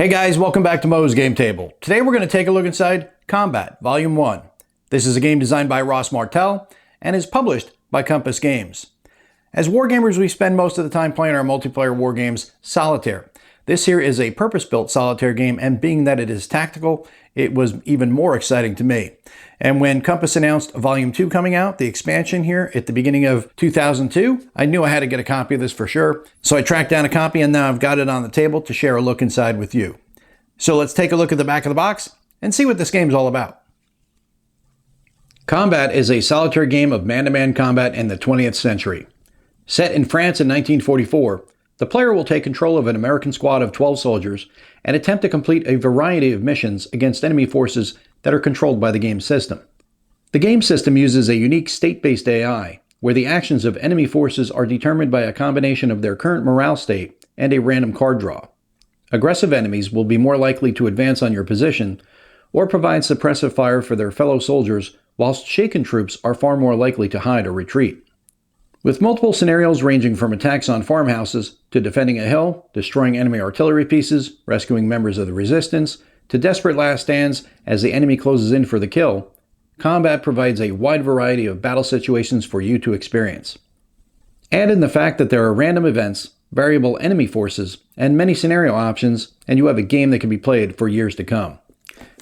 Hey guys, welcome back to Mo's Game Table. Today we're going to take a look inside Combat Volume 1. This is a game designed by Ross Martell and is published by Compass Games. As wargamers, we spend most of the time playing our multiplayer war games Solitaire. This here is a purpose-built Solitaire game, and being that it is tactical, it was even more exciting to me. And when Compass announced Volume 2 coming out, the expansion here at the beginning of 2002, I knew I had to get a copy of this for sure. So I tracked down a copy, and now I've got it on the table to share a look inside with you. So let's take a look at the back of the box and see what this game's all about. Combat is a solitaire game of man-to-man combat in the 20th century. Set in France in 1944, the player will take control of an American squad of 12 soldiers and attempt to complete a variety of missions against enemy forces that are controlled by the game system. The game system uses a unique state-based AI, where the actions of enemy forces are determined by a combination of their current morale state and a random card draw. Aggressive enemies will be more likely to advance on your position or provide suppressive fire for their fellow soldiers, whilst shaken troops are far more likely to hide or retreat. With multiple scenarios ranging from attacks on farmhouses to defending a hill, destroying enemy artillery pieces, rescuing members of the resistance, to desperate last stands as the enemy closes in for the kill, Combat provides a wide variety of battle situations for you to experience. Add in the fact that there are random events, variable enemy forces, and many scenario options, and you have a game that can be played for years to come.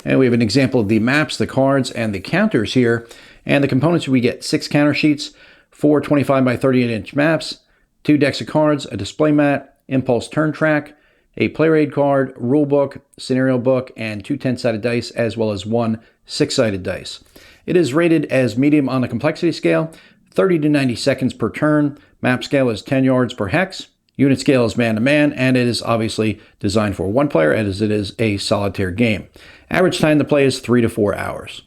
And we have an example of the maps, the cards, and the counters here. And the components, we get 6 counter sheets, 4 25 by 38-inch maps, 2 decks of cards, a display mat, impulse turn track, a player aid card, rulebook, scenario book, and 2 10-sided dice, as well as 1 6-sided dice. It is rated as medium on the complexity scale, 30 to 90 seconds per turn. Map scale is 10 yards per hex. Unit scale is man-to-man, and it is obviously designed for one player as it is a solitaire game. Average time to play is 3 to 4 hours.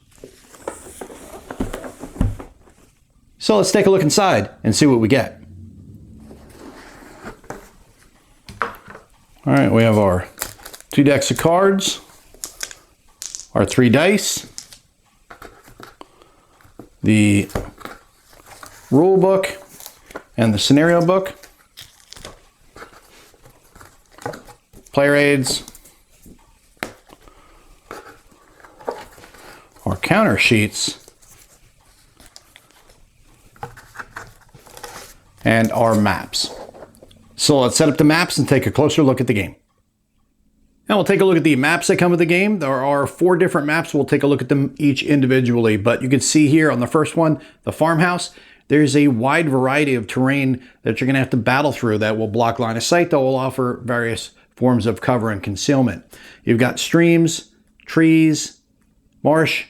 So let's take a look inside and see what we get. All right, we have our 2 decks of cards, our 3 dice, the rule book, and the scenario book, player aids, our counter sheets, and our maps. So let's set up the maps and take a closer look at the game. Now we'll take a look at the maps that come with the game. There are 4 different maps. We'll take a look at them each individually, but you can see here on the first one, the farmhouse, there's a wide variety of terrain that you're gonna have to battle through that will block line of sight, that will offer various forms of cover and concealment. You've got streams, trees, marsh,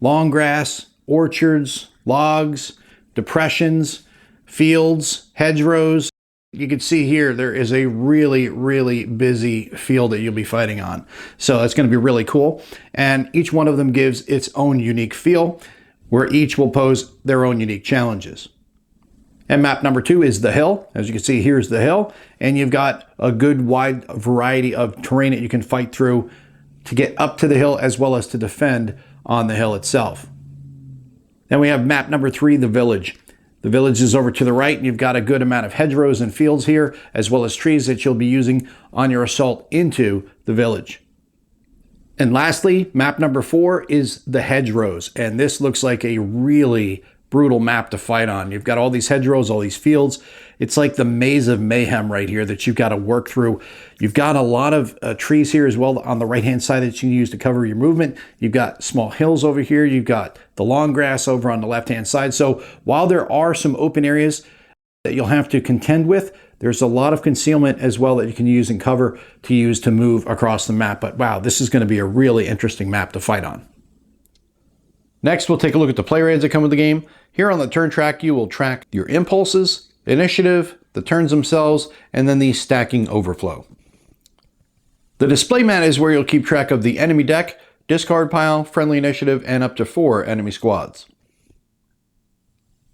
long grass, orchards, logs, depressions, fields, hedgerows. You can see here there is a really busy field that you'll be fighting on. So that's going to be really cool. And each one of them gives its own unique feel, where each will pose their own unique challenges. And map number 2 is the hill. As you can see, here's the hill. And you've got a good wide variety of terrain that you can fight through to get up to the hill as well as to defend on the hill itself. Then we have map number 3, the village. The village is over to the right, and you've got a good amount of hedgerows and fields here, as well as trees that you'll be using on your assault into the village. And lastly, map number 4 is the hedgerows. And this looks like a really brutal map to fight on. You've got all these hedgerows, all these fields. It's like the maze of mayhem right here that you've got to work through. You've got a lot of trees here as well on the right-hand side that you can use to cover your movement. You've got small hills over here. You've got the long grass over on the left-hand side. So while there are some open areas that you'll have to contend with, there's a lot of concealment as well that you can use and cover to use to move across the map. But wow, this is going to be a really interesting map to fight on. Next, we'll take a look at the player aids that come with the game. Here on the turn track, you will track your impulses, initiative, the turns themselves, and then the stacking overflow. The display mat is where you'll keep track of the enemy deck, discard pile, friendly initiative, and up to 4 enemy squads.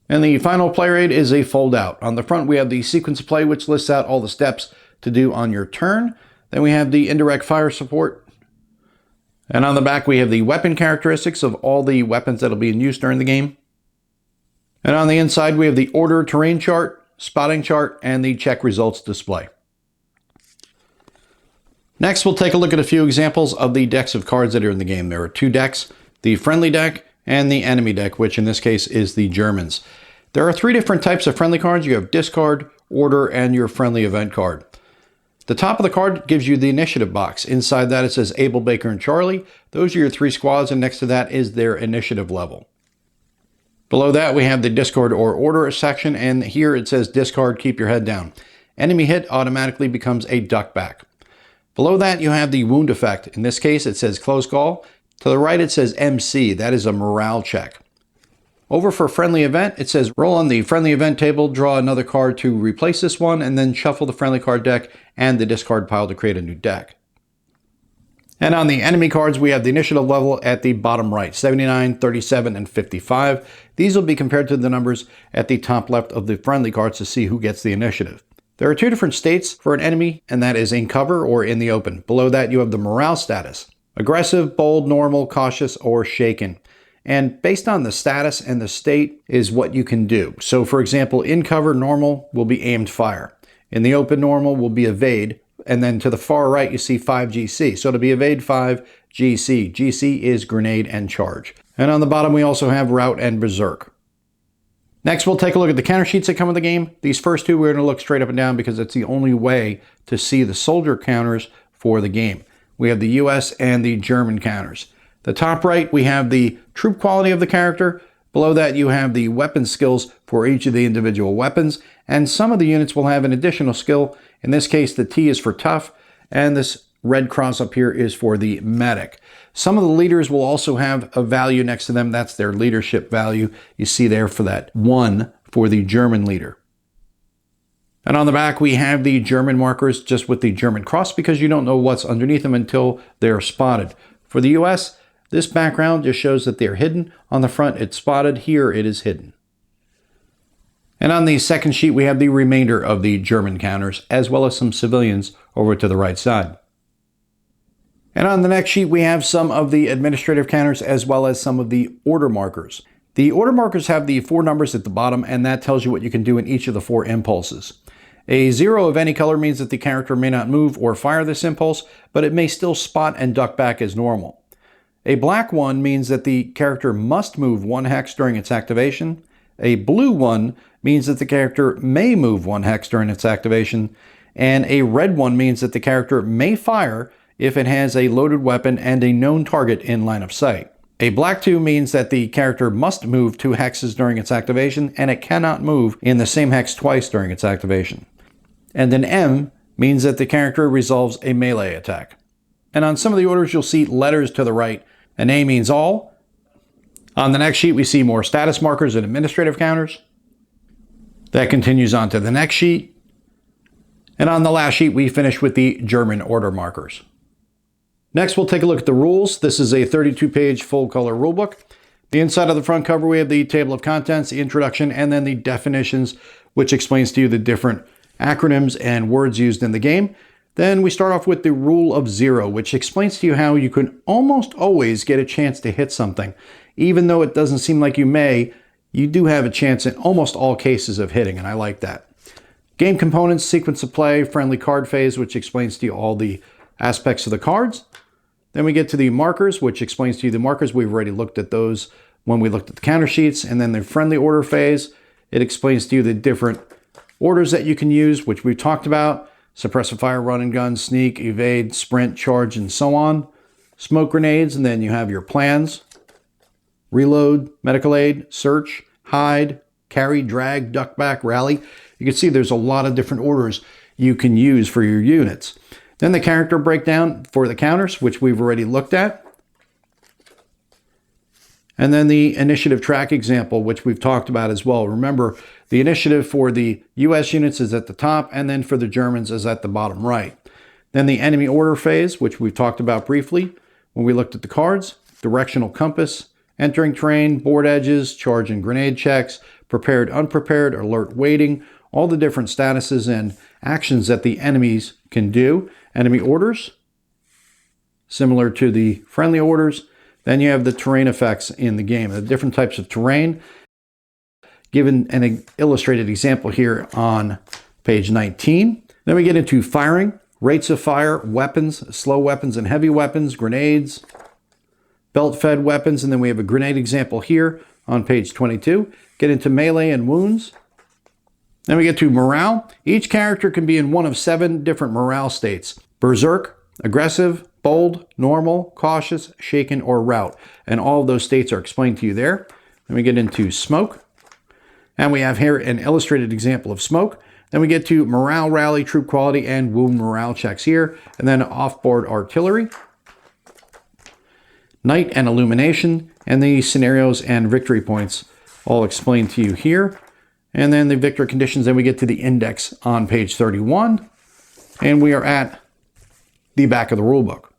And the final player aid is a fold out. On the front, we have the sequence of play, which lists out all the steps to do on your turn. Then we have the indirect fire support. And on the back, we have the weapon characteristics of all the weapons that'll be in use during the game. And on the inside, we have the order terrain chart, spotting chart, and the check results display. Next, we'll take a look at a few examples of the decks of cards that are in the game. There are two decks, the friendly deck and the enemy deck, which in this case is the Germans. There are three different types of friendly cards. You have discard, order, and your friendly event card. The top of the card gives you the initiative box. Inside that it says Abel, Baker, and Charlie. Those are your three squads, and next to that is their initiative level. Below that we have the discard or order section, and here it says discard, keep your head down. Enemy hit automatically becomes a duck back. Below that you have the wound effect. In this case it says close call. To the right it says MC, that is a morale check. Over for friendly event, it says roll on the friendly event table, draw another card to replace this one, and then shuffle the friendly card deck and the discard pile to create a new deck. And on the enemy cards, we have the initiative level at the bottom right, 79, 37, and 55. These will be compared to the numbers at the top left of the friendly cards to see who gets the initiative. There are two different states for an enemy, and that is in cover or in the open. Below that, you have the morale status: aggressive, bold, normal, cautious, or shaken. And based on the status and the state is what you can do. So for example, in cover, normal will be aimed fire. In the open, normal will be evade. And then to the far right, you see 5 GC. So to be evade 5, GC. GC is grenade and charge. And on the bottom, we also have rout and berserk. Next, we'll take a look at the counter sheets that come with the game. These first two, we're going to look straight up and down because it's the only way to see the soldier counters for the game. We have the US and the German counters. The top right, we have the troop quality of the character. Below that, you have the weapon skills for each of the individual weapons. And some of the units will have an additional skill. In this case, the T is for tough, and this red cross up here is for the medic. Some of the leaders will also have a value next to them. That's their leadership value. You see there for that 1 for the German leader. And on the back, we have the German markers just with the German cross because you don't know what's underneath them until they're spotted. For the US, this background just shows that they're hidden. On the front, it's spotted. Here, it is hidden. And on the second sheet, we have the remainder of the German counters, as well as some civilians over to the right side. And on the next sheet, we have some of the administrative counters, as well as some of the order markers. The order markers have the 4 numbers at the bottom, and that tells you what you can do in each of the 4 impulses. A 0 of any color means that the character may not move or fire this impulse, but it may still spot and duck back as normal. A black 1 means that the character must move 1 hex during its activation. A blue 1 means that the character may move 1 hex during its activation. And a red 1 means that the character may fire if it has a loaded weapon and a known target in line of sight. A black 2 means that the character must move 2 hexes during its activation, and it cannot move in the same hex twice during its activation. And an M means that the character resolves a melee attack. And on some of the orders, you'll see letters to the right. An A means all. On the next sheet, we see more status markers and administrative counters. That continues on to the next sheet. And on the last sheet, we finish with the German order markers. Next, we'll take a look at the rules. This is a 32-page full-color rulebook. The inside of the front cover, we have the table of contents, the introduction, and then the definitions, which explains to you the different acronyms and words used in the game. Then we start off with the rule of 0, which explains to you how you can almost always get a chance to hit something. Even though it doesn't seem like you may, you do have a chance in almost all cases of hitting, and I like that. Game components, sequence of play, friendly card phase, which explains to you all the aspects of the cards. Then we get to the markers, which explains to you the markers. We've already looked at those when we looked at the counter sheets. And then the friendly order phase, it explains to you the different orders that you can use, which we've talked about. Suppressive fire, run and gun, sneak, evade, sprint, charge, and so on. Smoke grenades, and then you have your plans. Reload, medical aid, search, hide, carry, drag, duck back, rally. You can see there's a lot of different orders you can use for your units. Then the character breakdown for the counters, which we've already looked at. And then the initiative track example, which we've talked about as well. Remember, the initiative for the US units is at the top, and then for the Germans is at the bottom right. Then the enemy order phase, which we've talked about briefly when we looked at the cards. Directional compass, entering terrain, board edges, charge and grenade checks, prepared, unprepared, alert, waiting, all the different statuses and actions that the enemies can do. Enemy orders, similar to the friendly orders. Then you have the terrain effects in the game, the different types of terrain. Given an illustrated example here on page 19. Then we get into firing. rates of fire, weapons, slow weapons and heavy weapons, grenades, belt-fed weapons, and then we have a grenade example here on page 22. Get into melee and wounds. Then we get to morale. Each character can be in one of 7 different morale states: berserk, aggressive, bold, normal, cautious, shaken, or rout. And all of those states are explained to you there. Then we get into smoke. And we have here an illustrated example of smoke. Then we get to morale, rally, troop quality, and wound morale checks here. And then off-board artillery, night and illumination, and the scenarios and victory points all explained to you here. And then the victory conditions, then we get to the index on page 31. And we are at the back of the rulebook.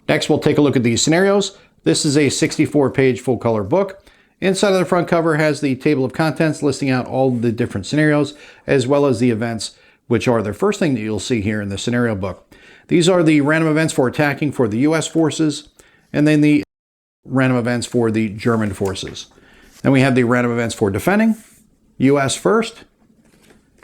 Next, we'll take a look at the scenarios. This is a 64-page full-color book. Inside of the front cover has the table of contents listing out all the different scenarios, as well as the events, which are the first thing that you'll see here in the scenario book. These are the random events for attacking for the U.S. forces, and then the random events for the German forces. Then we have the random events for defending, U.S. first,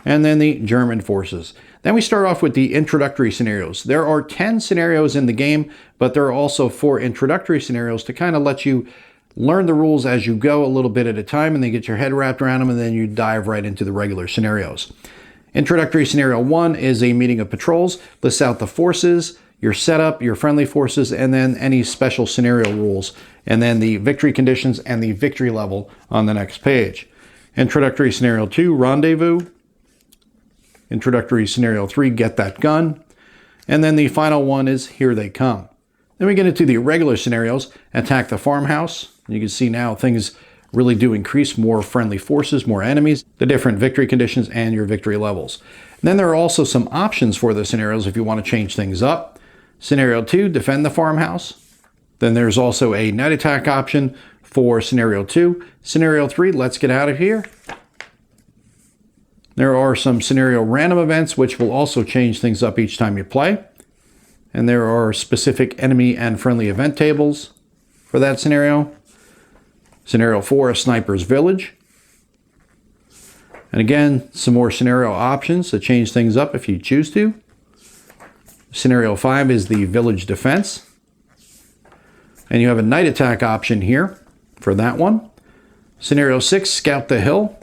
and then the German forces. Then we start off with the introductory scenarios. There are 10 scenarios in the game, but there are also 4 introductory scenarios to kind of let you learn the rules as you go a little bit at a time, and then get your head wrapped around them, and then you dive right into the regular scenarios. Introductory scenario 1 is a meeting of patrols. Lists out the forces, your setup, your friendly forces, and then any special scenario rules, and then the victory conditions and the victory level on the next page. Introductory scenario 2, rendezvous. Introductory scenario 3, get that gun. And then the final one is here they come. Then we get into the regular scenarios, attack the farmhouse. You can see now things really do increase, more friendly forces, more enemies, the different victory conditions, and your victory levels. And then there are also some options for the scenarios if you want to change things up. Scenario 2, defend the farmhouse. Then there's also a night attack option for scenario 2. Scenario 3, let's get out of here. There are some scenario random events which will also change things up each time you play. And there are specific enemy and friendly event tables for that scenario. Scenario 4, a sniper's village. And again, some more scenario options to change things up if you choose to. Scenario 5 is the village defense. And you have a night attack option here for that one. Scenario 6, scout the hill.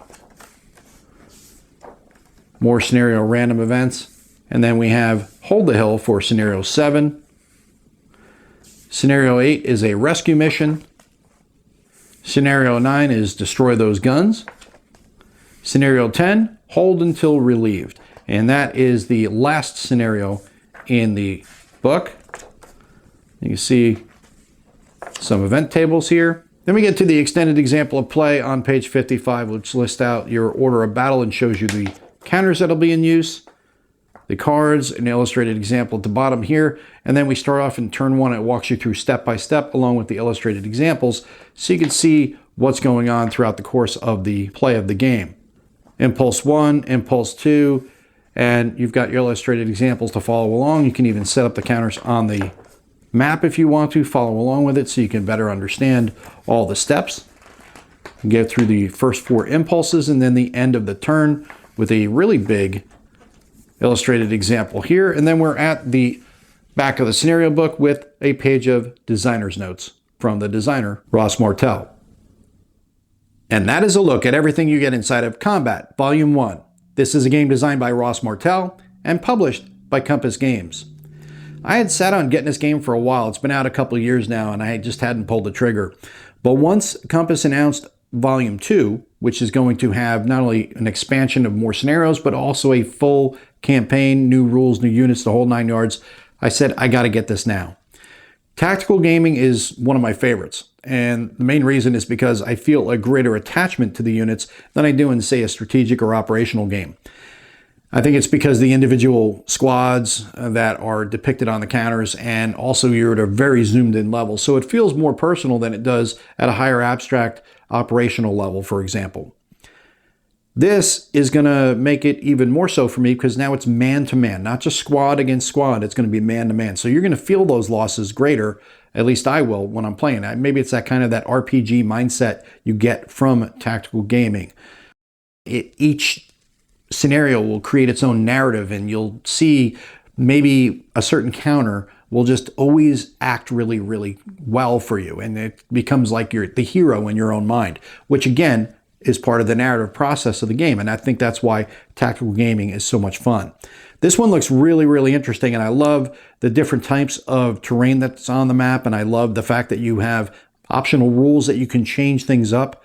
More scenario random events. And then we have hold the hill for scenario 7. Scenario 8 is a rescue mission. Scenario 9 is destroy those guns. Scenario 10, hold until relieved. And that is the last scenario in the book. You can see some event tables here. Then we get to the extended example of play on page 55, which lists out your order of battle and shows you the counters that'll be in use, the cards, an illustrated example at the bottom here, and then we start off in turn 1. It walks you through step by step along with the illustrated examples so you can see what's going on throughout the course of the play of the game. Impulse 1, Impulse 2, and you've got your illustrated examples to follow along. You can even set up the counters on the map if you want to, follow along with it so you can better understand all the steps. You get through the first 4 impulses and then the end of the turn with a really big illustrated example here. And then we're at the back of the scenario book with a page of designer's notes from the designer, Ross Martell. And that is a look at everything you get inside of Combat Volume 1. This is a game designed by Ross Martell and published by Compass Games. I had sat on getting this game for a while. It's been out a couple of years now and I just hadn't pulled the trigger. But once Compass announced Volume 2, which is going to have not only an expansion of more scenarios, but also a full campaign, new rules, new units, the whole 9 yards, I said, I got to get this now. Tactical gaming is one of my favorites. And the main reason is because I feel a greater attachment to the units than I do in, say, a strategic or operational game. I think it's because the individual squads that are depicted on the counters, and also you're at a very zoomed in level. So it feels more personal than it does at a higher abstract operational level, for example. This is going to make it even more so for me because now it's man-to-man, not just squad against squad. It's going to be man-to-man. So you're going to feel those losses greater, at least I will when I'm playing. Maybe it's that kind of that RPG mindset you get from tactical gaming. Each scenario will create its own narrative, and you'll see maybe a certain counter will just always act really, really well for you. And it becomes like you're the hero in your own mind, which again is part of the narrative process of the game. And I think that's why tactical gaming is so much fun. This one looks really, really interesting, and I love the different types of terrain that's on the map, and I love the fact that you have optional rules that you can change things up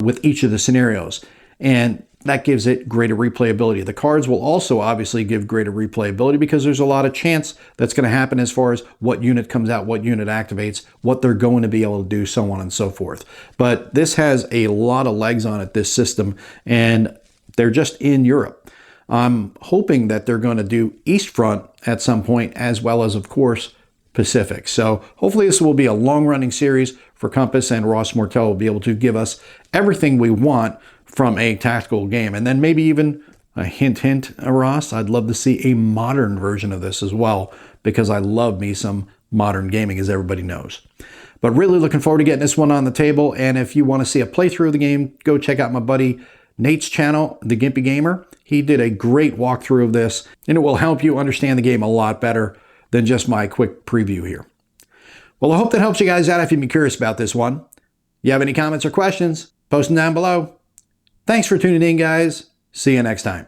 with each of the scenarios, and that gives it greater replayability. The cards will also obviously give greater replayability because there's a lot of chance that's going to happen as far as what unit comes out, what unit activates, what they're going to be able to do, so on and so forth. But this has a lot of legs on it, this system, and they're just in Europe. I'm hoping that they're going to do East Front at some point, as well as, of course, Pacific. So hopefully this will be a long-running series for Compass, and Ross Mortel will be able to give us everything we want from a tactical game. And then maybe even a hint, Ross, I'd love to see a modern version of this as well, because I love me some modern gaming, as everybody knows. But really looking forward to getting this one on the table. And if you want to see a playthrough of the game, go check out my buddy Nate's channel, The Gimpy Gamer. He did a great walkthrough of this, and it will help you understand the game a lot better than just my quick preview here. Well, I hope that helps you guys out if you've been curious about this one. You have any comments or questions, post them down below. Thanks for tuning in, guys. See you next time.